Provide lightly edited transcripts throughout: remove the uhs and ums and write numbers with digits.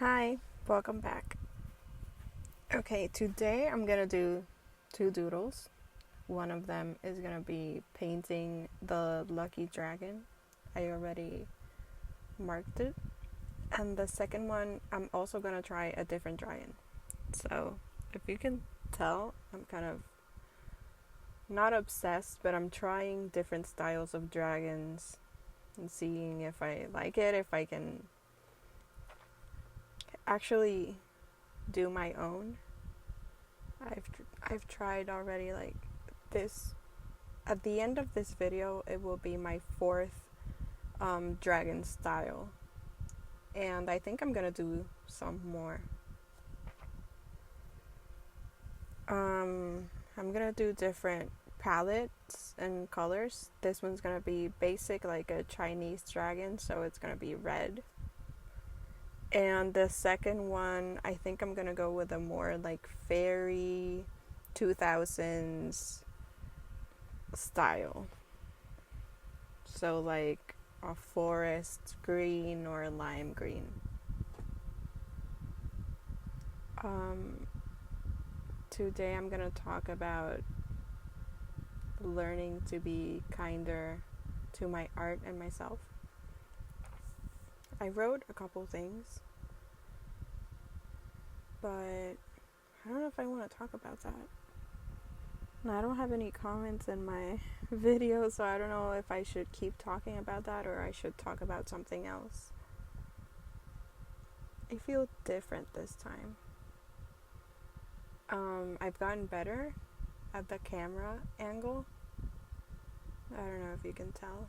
Hi, welcome back. Okay, today I'm gonna do two doodles. One of them is gonna be painting the lucky dragon. I already marked it. And the second one, I'm also gonna try a different dragon. So, if you can tell, I'm kind of not obsessed, but I'm trying different styles of dragons and seeing if I like it, if I can actually do my own. I've tried already like this. At the end of this video, it will be my fourth dragon style, and I think I'm gonna do some more. I'm gonna do different palettes and colors. This one's gonna be basic, like a Chinese dragon, so it's gonna be red. And the second one, I think I'm gonna go with a more like fairy 2000s style. So like a forest green or lime green. Today I'm gonna talk about learning to be kinder to my art and myself. I wrote a couple things, but I don't know if I want to talk about that. I don't have any comments in my video, so I don't know if I should keep talking about that or I should talk about something else. I feel different this time. I've gotten better at the camera angle. I don't know if you can tell.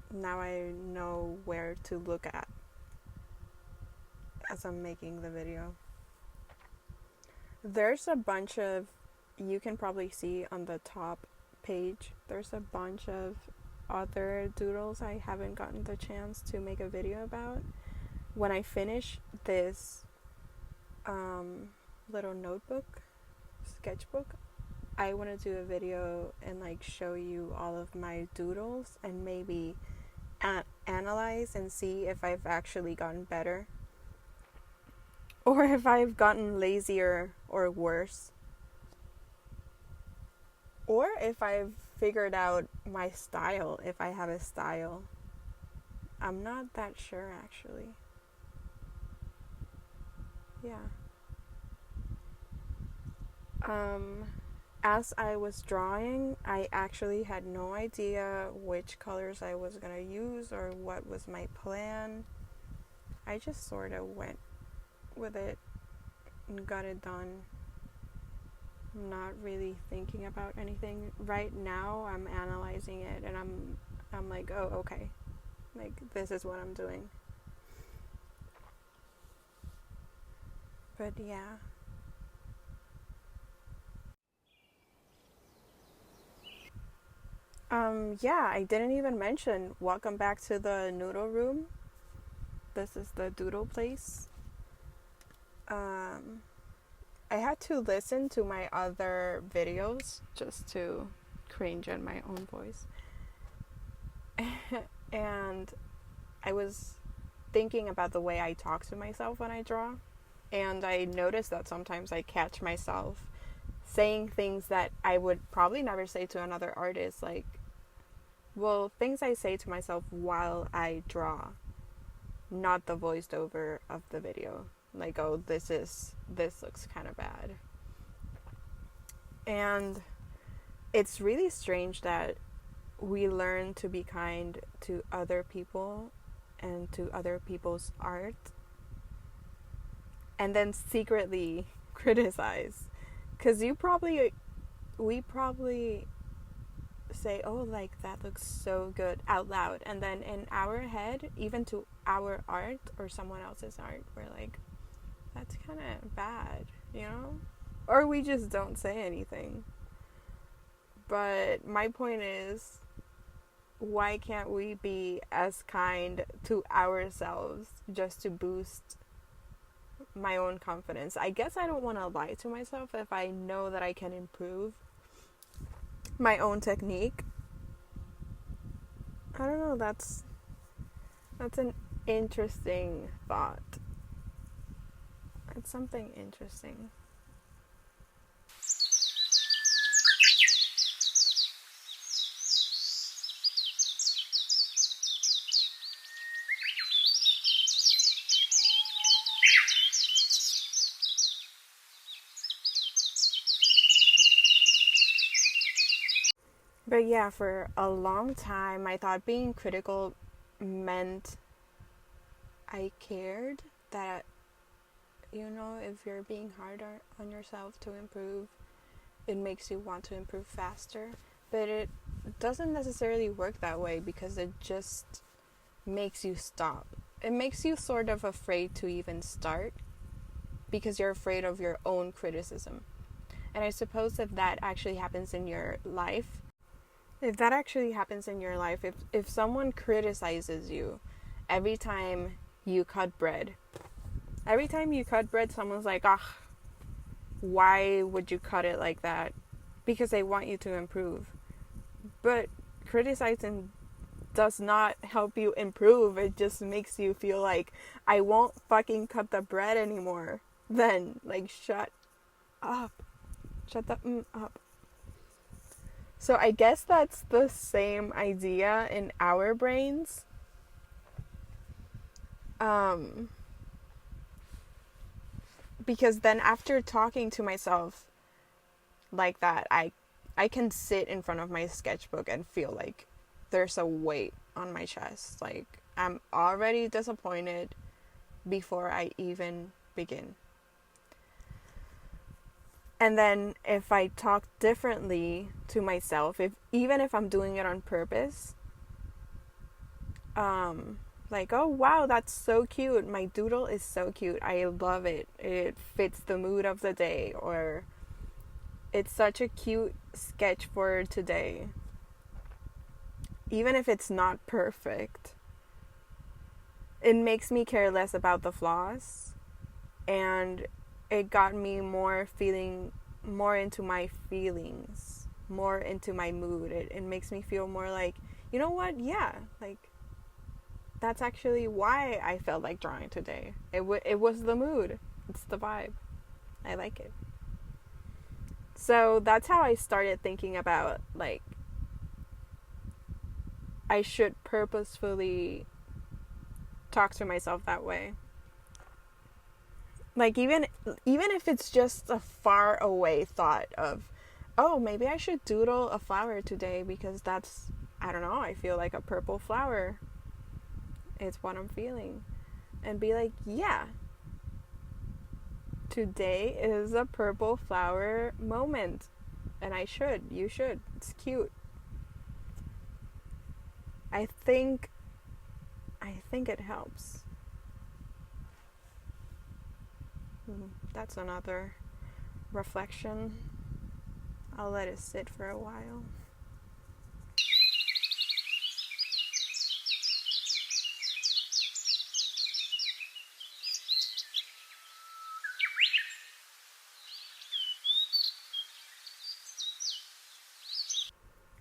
Now I know where to look at as I'm making the video. There's a bunch of, you can probably see on the top page, there's a bunch of other doodles I haven't gotten the chance to make a video about. When I finish this little notebook, sketchbook, I want to do a video and like show you all of my doodles and maybe analyze and see if I've actually gotten better or if I've gotten lazier or worse, or if I've figured out my style, if I have a style. I'm not that sure actually. Yeah. As I was drawing, I actually had no idea which colors I was gonna use or what was my plan. I just sort of went with it and got it done. I'm not really thinking about anything. Right now, I'm analyzing it and I'm like, oh, okay. Like, this is what I'm doing. But yeah. Yeah, I didn't even mention, welcome back to the Noodle Room. This is the doodle place. I had to listen to my other videos just to cringe at my own voice. And I was thinking about the way I talk to myself when I draw. And I noticed that sometimes I catch myself saying things that I would probably never say to another artist, like, well, things I say to myself while I draw, not the voiced over of the video. Like, oh, this looks kind of bad. And it's really strange that we learn to be kind to other people and to other people's art and then secretly criticize. Because we probably say, oh, like, that looks so good out loud, and then in our head, even to our art or someone else's art, we're like, that's kind of bad, you know? Or we just don't say anything. But my point is, why can't we be as kind to ourselves just to boost my own confidence? I guess I don't want to lie to myself if I know that I can improve my own technique. I don't know, that's an interesting thought. It's something interesting. But yeah, for a long time, I thought being critical meant I cared, that, if you're being hard on yourself to improve, it makes you want to improve faster. But it doesn't necessarily work that way, because it just makes you stop. It makes you sort of afraid to even start, because you're afraid of your own criticism. And I suppose if that actually happens in your life, if someone criticizes you every time you cut bread, someone's like, why would you cut it like that? Because they want you to improve. But criticizing does not help you improve. It just makes you feel like, I won't fucking cut the bread anymore. Then, shut up. Shut the up. So I guess that's the same idea in our brains. Because then after talking to myself like that, I can sit in front of my sketchbook and feel like there's a weight on my chest. Like, I'm already disappointed before I even begin. And then if I talk differently to myself, even if I'm doing it on purpose, like, oh wow, that's so cute. My doodle is so cute. I love it. It fits the mood of the day. Or it's such a cute sketch for today. Even if it's not perfect, it makes me care less about the flaws. And it got me feeling more into my feelings, more into my mood. It makes me feel more like, you know what? Yeah, like, that's actually why I felt like drawing today. It was the mood. It's the vibe. I like it. So that's how I started thinking about, like, I should purposefully talk to myself that way. Like, even if it's just a far away thought of, oh, maybe I should doodle a flower today, because that's, I don't know, I feel like a purple flower. It's what I'm feeling. And be like, yeah, today is a purple flower moment. And you should. It's cute. I think it helps. That's another reflection. I'll let it sit for a while.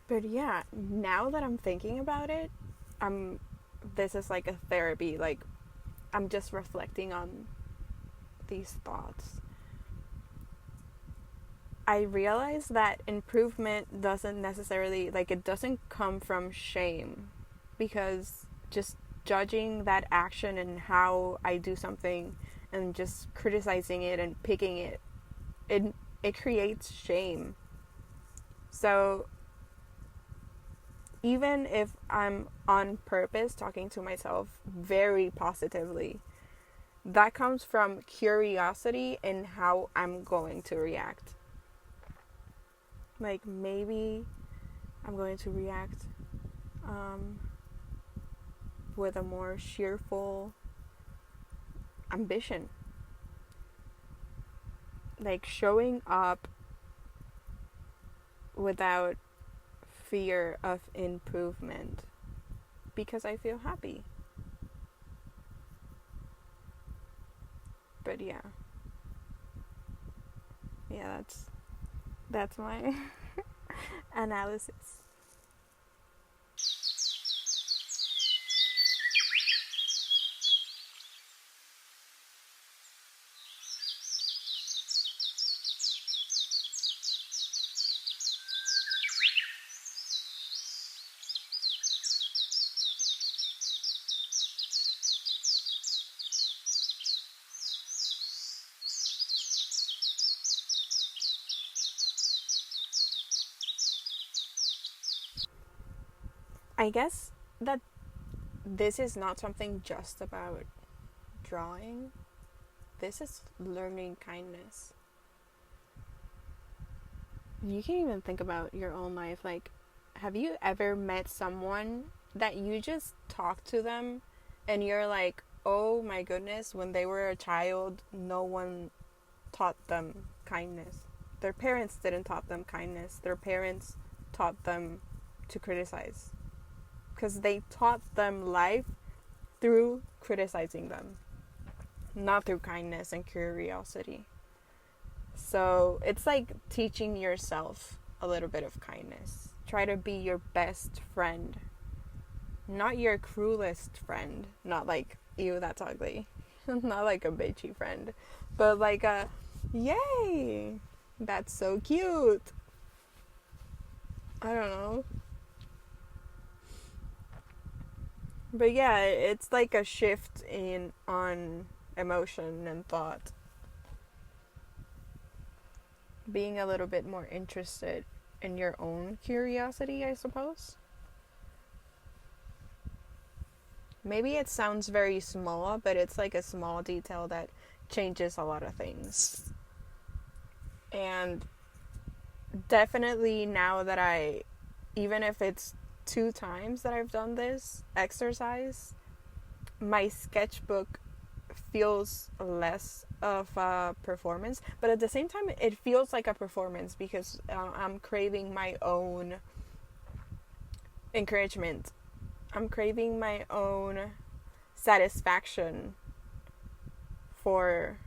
But yeah, now that I'm thinking about it, this is like a therapy. Like, I'm just reflecting on these thoughts. I realize that improvement doesn't necessarily, like, it doesn't come from shame, because just judging that action and how I do something and just criticizing it and picking it creates shame. So even if I'm on purpose talking to myself very positively, that comes from curiosity in how I'm going to react. Like, maybe I'm going to react with a more cheerful ambition. Like, showing up without fear of improvement, because I feel happy. But yeah, that's my analysis. I guess that this is not something just about drawing. This is learning kindness. You can even think about your own life. Like, have you ever met someone that you just talk to them and you're like, oh my goodness, when they were a child, no one taught them kindness. Their parents didn't taught them kindness. Their parents taught them to criticize. Because they taught them life through criticizing them, not through kindness and curiosity. So it's like teaching yourself a little bit of kindness. Try to be your best friend, not your cruelest friend. Not like, ew, that's ugly. Not like a bitchy friend, but like a, yay, that's so cute. I don't know. But yeah, it's like a shift on emotion and thought. Being a little bit more interested in your own curiosity, I suppose. Maybe it sounds very small, but it's like a small detail that changes a lot of things. And definitely now that even if it's 2 times that I've done this exercise, my sketchbook feels less of a performance, but at the same time it feels like a performance because I'm craving my own encouragement. I'm craving my own satisfaction for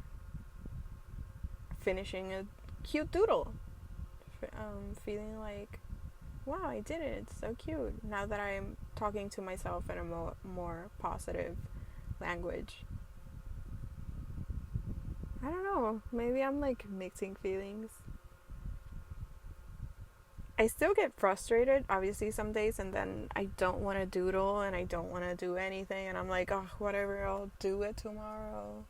finishing a cute doodle. Feeling like, wow, I did it. It's so cute. Now that I'm talking to myself in a more positive language. I don't know. Maybe I'm like mixing feelings. I still get frustrated, obviously, some days, and then I don't want to doodle and I don't want to do anything, and I'm like, oh, whatever, I'll do it tomorrow.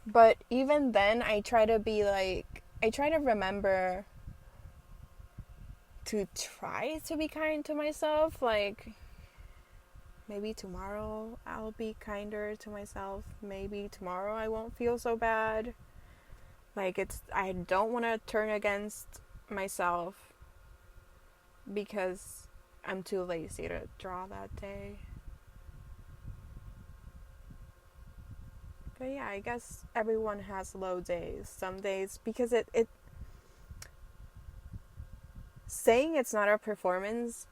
But even then, I try to remember to try to be kind to myself. Like, maybe tomorrow I'll be kinder to myself. Maybe tomorrow I won't feel so bad. Like, I don't want to turn against myself because I'm too lazy to draw that day. But yeah, I guess everyone has low days. Some days, because it saying it's not a performance,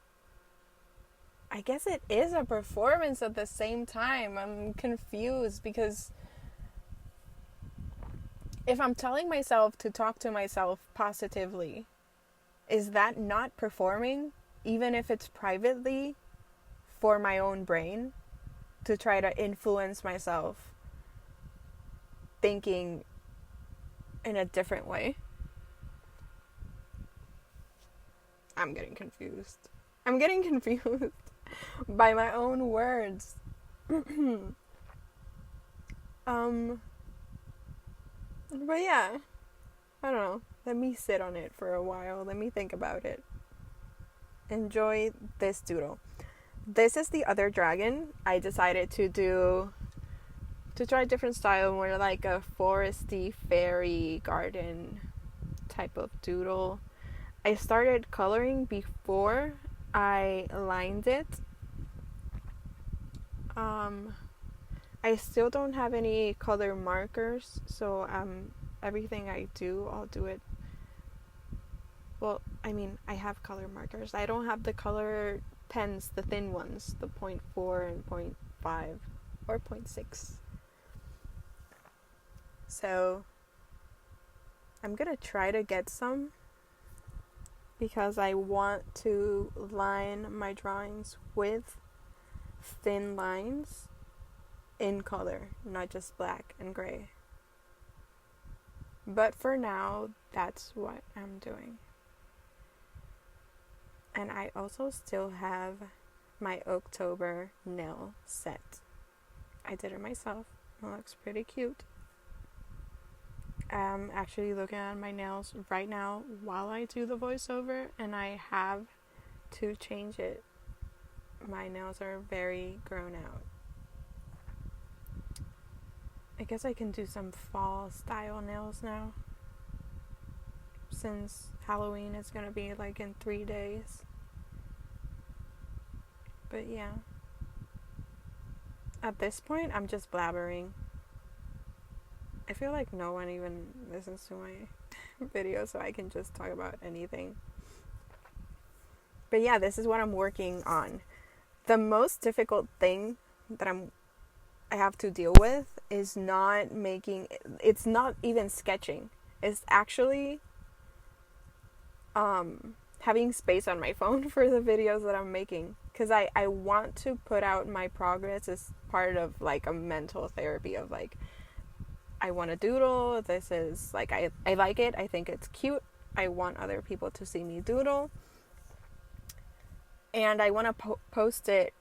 I guess it is a performance at the same time. I'm confused because if I'm telling myself to talk to myself positively, is that not performing? Even if it's privately for my own brain, to try to influence myself thinking in a different way. I'm getting confused by my own words. But yeah, I don't know. Let me sit on it for a while. Let me think about it. Enjoy this doodle. This is the other dragon. I decided to try a different style, more like a foresty fairy garden type of doodle. I started coloring before I lined it. I still don't have any color markers, so everything I do, I'll do it. Well, I mean, I have color markers. I don't have the color pens, the thin ones, the 0.4 and 0.5 or 0.6. So I'm gonna try to get some because I want to line my drawings with thin lines in color, not just black and gray. But for now, that's what I'm doing. And I also still have my October nail set. I did it myself. It looks pretty cute. I'm actually looking at my nails right now while I do the voiceover, and I have to change it. My nails are very grown out. I guess I can do some fall style nails now, since Halloween is gonna be like in 3 days. But yeah, at this point I'm just blabbering. I feel like no one even listens to my video, so I can just talk about anything. But yeah, this is what I'm working on. The most difficult thing that I have to deal with is it's not even sketching. It's actually having space on my phone for the videos that I'm making, because I want to put out my progress as part of like a mental therapy of like, I want to doodle, this is like, I like it, I think it's cute, I want other people to see me doodle, and I want to post it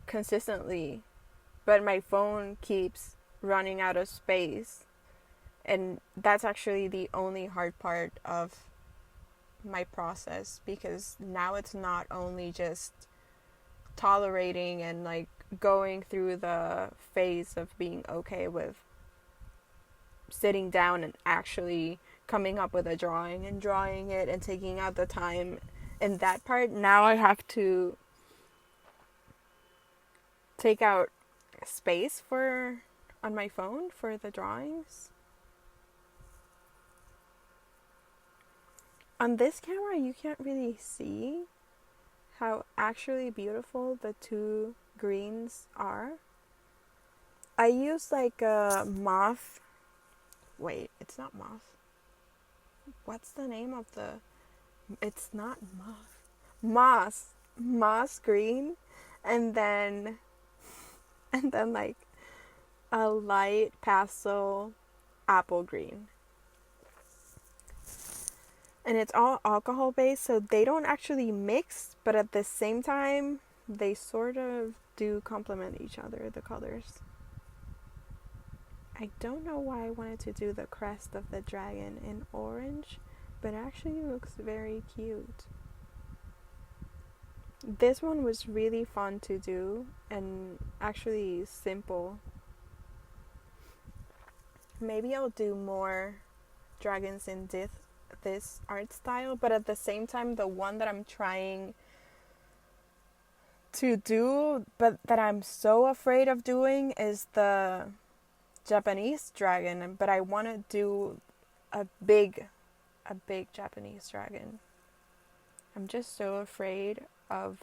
consistently, but my phone keeps running out of space, and that's actually the only hard part of my process, because now it's not only just tolerating and like going through the phase of being okay with sitting down and actually coming up with a drawing and drawing it and taking out the time in that part. Now I have to take out space on my phone for the drawings. On this camera you can't really see how actually beautiful the two greens are. I use like a moth. Wait, it's not moth. What's the name of the... It's not moth. Moss green, and then like a light pastel apple green. And it's all alcohol based, so they don't actually mix, but at the same time they sort of do complement each other, the colors. I don't know why I wanted to do the crest of the dragon in orange, but it actually looks very cute. This one was really fun to do and actually simple. Maybe I'll do more dragons in this art style, but at the same time the one that I'm trying to do but that I'm so afraid of doing is the Japanese dragon, but I want to do a big Japanese dragon. I'm just so afraid of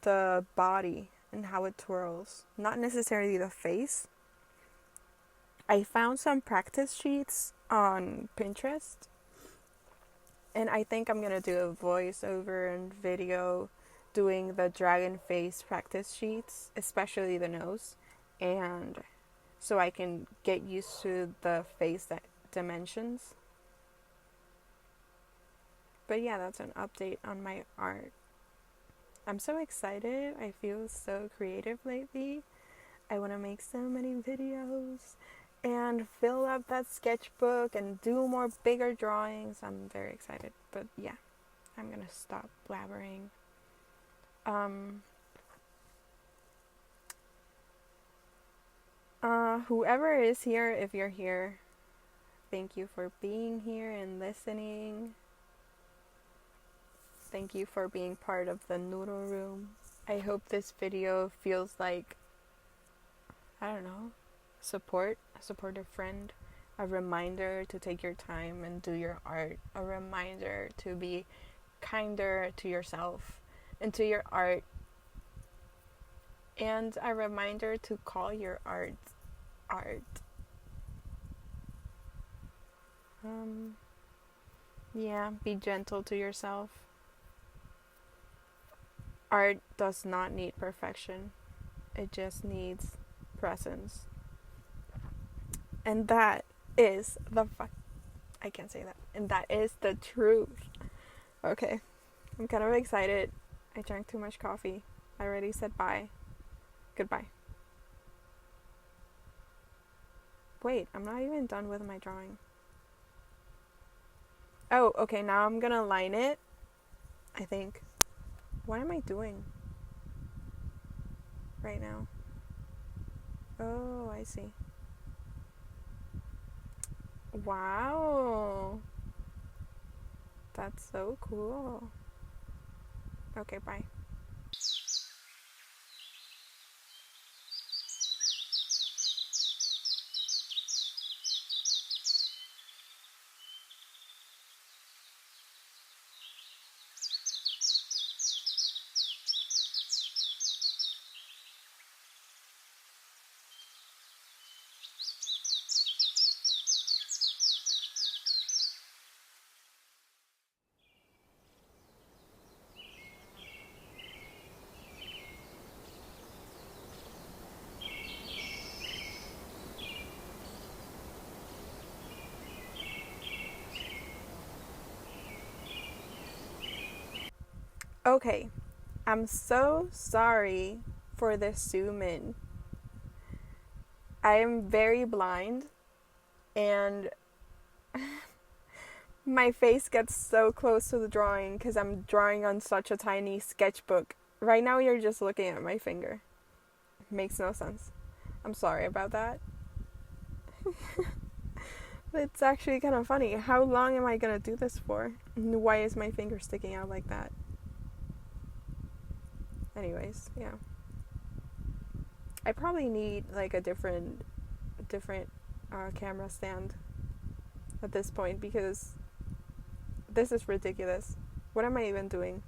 the body and how it twirls, not necessarily the face. I found some practice sheets on Pinterest, and I think I'm gonna do a voiceover and video doing the dragon face practice sheets, especially the nose, and so I can get used to the face dimensions. But yeah, that's an update on my art. I'm so excited. I feel so creative lately. I want to make so many videos and fill up that sketchbook and do more bigger drawings. I'm very excited. But yeah, I'm gonna stop blabbering. Whoever is here, if you're here, thank you for being here and listening. Thank you for being part of the Noodle Room. I hope this video feels like, I don't know, a supportive friend, a reminder to take your time and do your art, a reminder to be kinder to yourself and to your art, and a reminder to call your art. Yeah, be gentle to yourself. Art does not need perfection. It just needs presence. And that is I can't say that. And that is the truth. Okay. I'm kind of excited. I drank too much coffee. I already said bye. Goodbye. Wait, I'm not even done with my drawing. Oh, okay, now I'm gonna line it. I think. What am I doing right now? Oh, I see. Wow. That's so cool. Okay, bye. Okay, I'm so sorry for the zoom in. I am very blind and my face gets so close to the drawing because I'm drawing on such a tiny sketchbook. Right now, you're just looking at my finger. Makes no sense. I'm sorry about that. It's actually kind of funny. How long am I gonna do this for? Why is my finger sticking out like that? Anyways, yeah. I probably need like a different camera stand at this point because this is ridiculous. What am I even doing?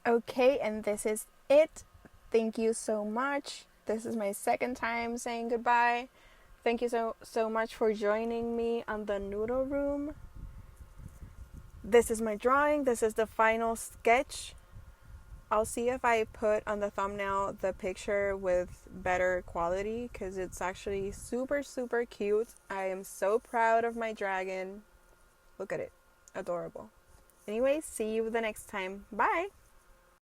Okay, and this is it. Thank you so much. This is my second time saying goodbye. Thank you so much for joining me on the Noodle Room. This is my drawing. This is the final sketch. I'll see if I put on the thumbnail the picture with better quality because it's actually super, super cute. I am so proud of my dragon. Look at it. Adorable. Anyway, see you the next time. Bye.